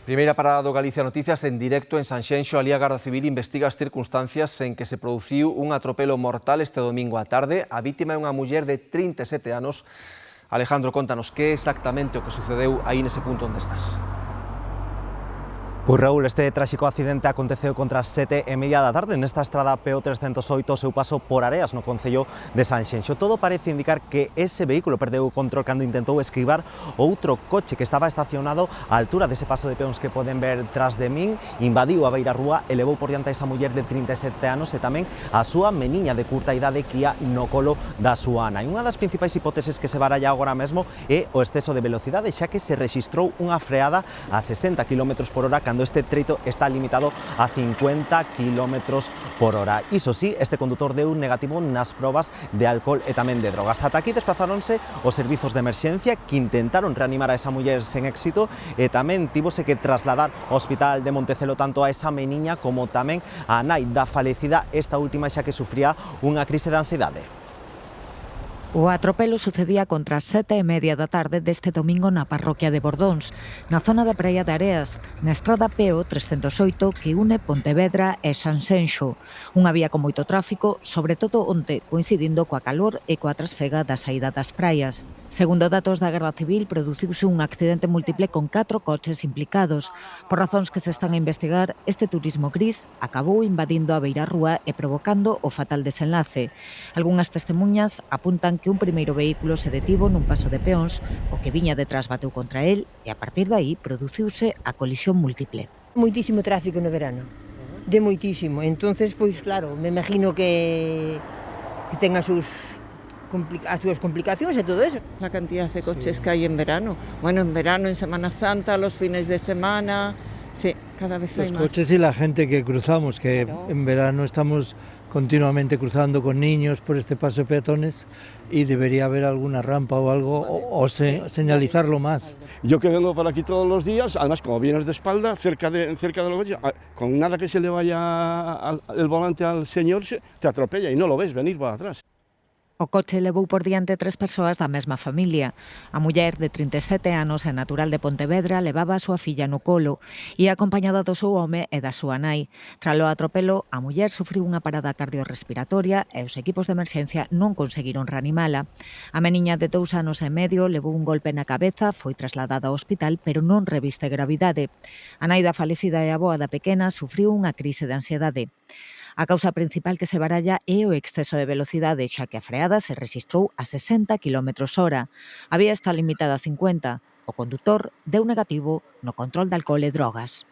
Primeira parada do Galicia Noticias en directo en Sanxenxo. Alí a Garda Civil investiga as circunstancias en que se produciu un atropelo mortal este domingo á tarde. A vítima é unha muller de 37 anos. Alejandro, contanos que é exactamente o que sucedeu aí nese punto onde estás. Pois Raúl, este tráxico accidente aconteceu contra as 7:30 da tarde nesta estrada PO308 ao seu paso por Areas, no concello de Sanxenxo. Todo parece indicar que ese vehículo perdeu o control cando intentou esquivar outro coche que estaba estacionado á altura dese paso de peóns que poden ver tras de min, invadiu a beirarrúa e levou por diante a esa muller de 37 anos e tamén a súa meniña de curta idade que ia no colo da súa nai. Unha das principais hipóteses que se baralla agora mesmo é o exceso de velocidade, xa que se rexistrou unha freada a 60 km/h cando este treito está limitado a 50 km/h. Iso sí, este condutor deu negativo nas probas de alcohol e tamén de drogas. Ata aquí desplazáronse os servizos de emerxencia que intentaron reanimar a esa muller sen éxito e tamén tivose que trasladar ao hospital de Montecelo tanto a esa meniña como tamén a nai da falecida, esta última xa que sufría unha crise de ansiedade. O atropelo sucedía contra as 7:30 da tarde deste domingo na parroquia de Bordóns, na zona da praia de Areas, na estrada PO308 que une Pontevedra e Sanxenxo. Unha vía con moito tráfico, sobre todo onte, coincidindo coa calor e coa trasfega da saída das praias. Segundo datos da Garda Civil, produciuse un accidente múltiple con 4 coches implicados. Por razóns que se están a investigar, este turismo gris acabou invadindo a beirarrúa e provocando o fatal desenlace. Algunhas testemuñas apuntan que un primeiro vehículo se detivo nun paso de peóns, o que viña detrás bateu contra el e a partir de aí produciuse a colisión múltiple. Moitísimo tráfico no verano, de moitísimo. Entonces, pois claro, me imagino que ten as súas complicacións e todo eso. La cantidad de coches que hay en verano. Bueno, en verano, en Semana Santa, los fines de semana, sí, cada vez hay más. Los coches y la gente que cruzamos, que claro, en verano estamos continuamente cruzando con niños por este paso de peatones y debería haber alguna rampa o algo o señalizarlo más. Yo que vengo por aquí todos los días, además como vienes de espalda, cerca de los coches, con nada que se le vaya el volante al señor, te atropella y no lo ves venir por atrás. O coche levou por diante 3 persoas da mesma familia. A muller de 37 anos e natural de Pontevedra levaba a súa filla no colo e acompañada do seu home e da súa nai. Tralo atropelo, a muller sufriu unha parada cardiorrespiratoria e os equipos de emerxencia non conseguiron reanimala. A meniña de 2 anos e medio levou un golpe na cabeza, foi trasladada ao hospital, pero non reviste gravidade. A nai da falecida e a avoa da pequena sufriu unha crise de ansiedade. A causa principal que se baralla é o exceso de velocidade, xa que a freada se rexistrou a 60 km/h. A vía está limitada a 50. O condutor deu negativo no control de alcohol e drogas.